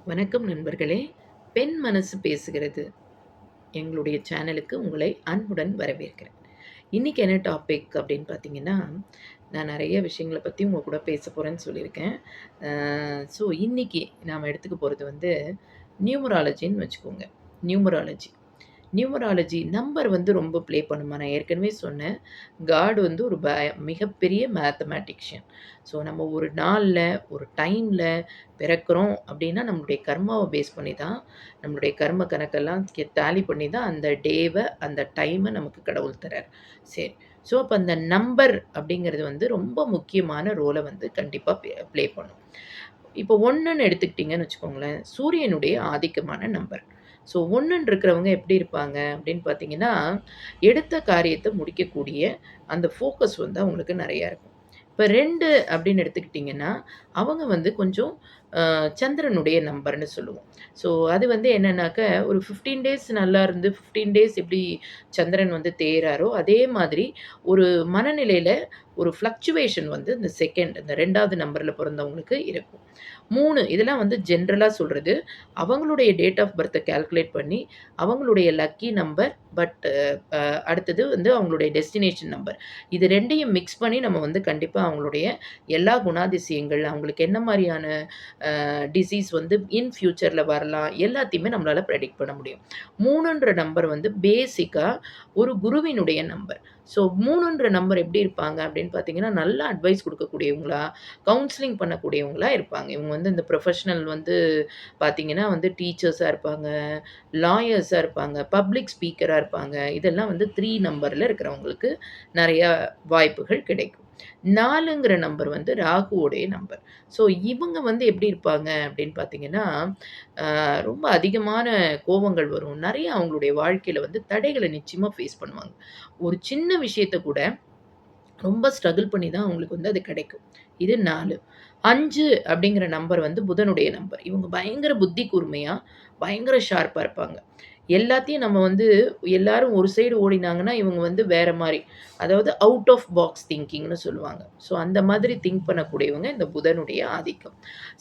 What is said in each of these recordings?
வணக்கம் நண்பர்களே! பெண் மனசு பேசுகிறது. எங்களுடைய சேனலுக்கு உங்களை அன்புடன் வரவேற்கிறேன். இன்னைக்கு என்ன டாபிக் அப்படின்னு பார்த்தீங்கன்னா, நான் நெறைய விஷயங்கள பத்தி உங்க கூட பேச போறேன்னு சொல்லியிருக்கேன். இன்னைக்கு நாம எடுத்துக்க போறது வந்து நியூமராலஜின்னு வச்சுக்கோங்க. நியூமராலஜி. நியூமராலஜி நம்பர் வந்து ரொம்ப ப்ளே பண்ணுமா. நான் ஏற்கனவே சொன்னேன். காட் வந்து ஒரு மிகப்பெரிய மேத்தமேட்டிஷியன். நம்ம ஒரு நாள்ல, ஒரு டைம்ல பிறக்கிறோம் அப்டின்னா, நம்மளுடைய கர்மாவ பேஸ் பண்ணி தான், நம்மளுடைய கர்ம கணக்கெல்லாம் டேலி பண்ணி தான் அந்த டேவ, அந்த டைம நமக்கு கடவுள் தரார். சரி. அப்ப அந்த நம்பர் அப்டிங்கிறது வந்து ரொம்ப முக்கியமான ரோல வந்து கண்டிப்பா ப்ளே பண்ணும். இப்போ 1ன்னு எடுத்துக்கிட்டீங்கன்னு வச்சுக்கோங்களேன், சூரியனுடைய ஆதிக்கமான நம்பர். 1ன்னு இருக்கிறவங்க எப்படி இருப்பாங்க அப்படின்னு பார்த்தீங்கன்னா, எடுத்த காரியத்த முடிக்கக்கூடிய அந்த ஃபோக்கஸ் வந்து அவங்களுக்கு நெறையா இருக்கும். இப்ப 2 அப்படின்னு எடுத்துக்கிட்டீங்கன்னா, அவங்க வந்து கொஞ்சம் சந்திரனுடைய நம்பர்ன்னு சொல்லுவோம். அது வந்து என்னன்னாக்க, ஒரு 15 டேஸ் நல்லா இருந்து 15 டேஸ் எப்படி சந்திரன் வந்து தேய்றாரோ, அதே மாதிரி ஒரு மனநிலையில ஒரு ஃப்ளக்சுவேஷன் வந்து இந்த இந்த 2வது நம்பர்ல பொறந்தவங்களுக்கு இருக்கும். 3 இதெல்லாம் வந்து ஜென்ரலா சொல்றது. அவங்களுடைய டேட் ஆஃப் பர்த்த கால்குலேட் பண்ணி, அவங்களுடைய லக்கி நம்பர் பட் அடுத்தது வந்து அவங்களுடைய டெஸ்டினேஷன் நம்பர். இது 2யும் மிக்ஸ் பண்ணி நம்ம வந்து கண்டிப்பா அவங்களுடைய எல்லா குணாதிசயங்கள், அவங்களுக்கு என்ன மாரியான டிசீஸ் வந்து இன் ஃபியூச்சர்ல வரலாம், எல்லாத்தையுமே நம்மளால பிரெடிக்ட் பண்ண முடியும். 3ன்ற நம்பர் வந்து பேசிக்கா ஒரு குருவினுடைய நம்பர். 3ன்ற நம்பர் எப்படி இருப்பாங்க அப்படின்னு பார்த்தீங்கன்னா, நல்ல அட்வைஸ் குடுக்கக்கூடியவங்களா, கவுன்சிலிங் பண்ணக்கூடியவங்களா இருப்பாங்க. இவங்க வந்து இந்த ப்ரொஃபஷனல் வந்து பார்த்தீங்கன்னா வந்து டீச்சர்ஸா இருப்பாங்க, லாயர்ஸா இருப்பாங்க, பப்ளிக் ஸ்பீக்கரா இருப்பாங்க. இதெல்லாம் வந்து 3 நம்பர்ல இருக்கிறவங்களுக்கு நெறையா வாய்ப்புகள் கிடைக்கும். 4ங்கிற நம்பர் வந்து ராகுவோடைய நம்பர். இவங்க வந்து எப்படி இருப்பாங்க அப்படின்னு பார்த்தீங்கன்னா, ரொம்ப அதிகமான கோவங்கள் வரும். நெறைய அவங்களுடைய வாழ்க்கையில வந்து தடைகள நிச்சயமா ஃபேஸ் பண்ணுவாங்க. ஒரு சின்ன விஷயத்த கூட ரொம்ப ஸ்ட்ரகிள் பண்ணி தான் அவங்களுக்கு வந்து அது கிடைக்கும். இது 4. 5 அப்படிங்கிற நம்பர் வந்து புதனுடைய நம்பர். இவங்க பயங்கர புத்தி கூர்மையா, பயங்கர ஷார்ப்பா இருப்பாங்க. எல்லாத்தையும் நம்ம வந்து எல்லாரும் ஒரு சைடு ஓடினாங்கன்னா, இவங்க வந்து வேற மாரி. அதாவது அவுட் ஆஃப் பாக்ஸ் திங்கிங்ன்னு சொல்லுவாங்க. அந்த மாதிரி திங்க் பண்ணக்கூடியவங்க இந்த புதனுடைய ஆதிக்கம்.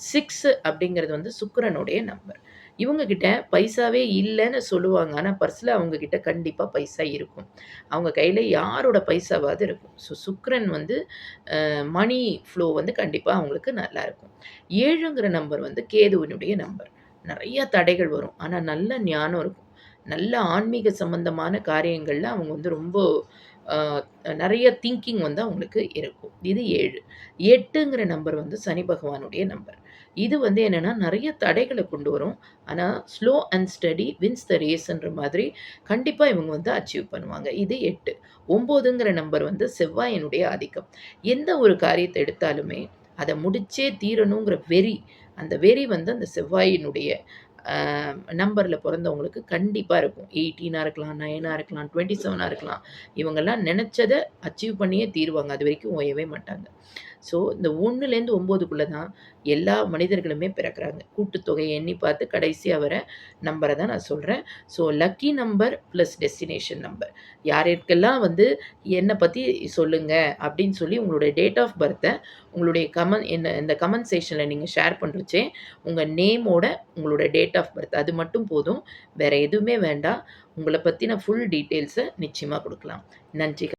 6 அப்படிங்கிறது வந்து சுக்கிரனுடைய நம்பர். இவங்க கிட்ட பைசாவே இல்லன்னு சொல்லுவாங்க. ஆனா பர்ஸ்ல அவங்க கிட்ட கண்டிப்பா பைசா இருக்கும். அவங்க கையில யாரோட பைசாவாவது இருக்கும். சுக்கிரன் வந்து மனி ஃப்ளோ வந்து கண்டிப்பா அவங்களுக்கு நல்லாருக்கும். 7ங்கிற நம்பர் வந்து கேதுவினுடைய நம்பர். நெறைய தடைகள் வரும். ஆனா நல்ல ஞானம் இருக்கும். நல்ல ஆன்மீக சம்பந்தமான காரியங்கள்ல அவங்க வந்து ரொம்ப அ நெறைய திங்கிங் வந்து அவங்களுக்கு இருக்கும். இது 7. 8ங்கிற நம்பர் வந்து சனி பகவானுடைய நம்பர். இது வந்து என்னன்னா, நெறைய தடைகள கொண்டு வரும். ஆனா, slow and steady wins the ரேஸ்ன்ற மாதிரி கண்டிப்பா இவங்க வந்து அச்சீவ் பண்ணுவாங்க. இது 8. 9ங்கிற நம்பர் வந்து செவ்வாயினுடைய ஆதிக்கம். எந்த ஒரு காரியத்த எடுத்தாலுமே, அத முடிச்சே தீரணுங்கிற வெறி, அந்த வெறி வந்து அந்த செவ்வாயினுடைய அ நம்பர்ல பொறந்தவங்களுக்கு கண்டிப்பா இருக்கும். 18ஆ இருக்கலாம், 9ஆ இருக்கலாம், 27ஆ இருக்கலாம். இவங்கலாம் நெனச்சத அச்சீவ் பண்ணியே தீருவாங்க. அதுவரைக்கும் ஓயவே மாட்டாங்க. இந்த 1லேருந்து 9க்குள்ள தான் எல்லா மனிதர்களுமே பிறக்குறாங்க. கூட்டுத்தொகைய எண்ணி பார்த்து கடைசியா வர நம்பர தான் நான் சொல்றேன். Lucky number plus destination number. யாருக்கெல்லாம் வந்து என்ன பத்தி சொல்லுங்க அப்படின்னு சொல்லி உங்களுடைய டேட் ஆஃப் பர்த்த உங்களுடைய இந்த கமெண்ட் செக்ஷன்ல நீங்க ஷேர் பண்றச்சே, உங்க நேமோட உங்களோட டேட் ஆஃப் பர்த் அது மட்டும் போதும். வேற எதுவுமே வேண்டாம். உங்கள பத்தின ஃபுல் டீட்டெயில்ஸ நிச்சயமா குடுக்கலாம். நன்றி.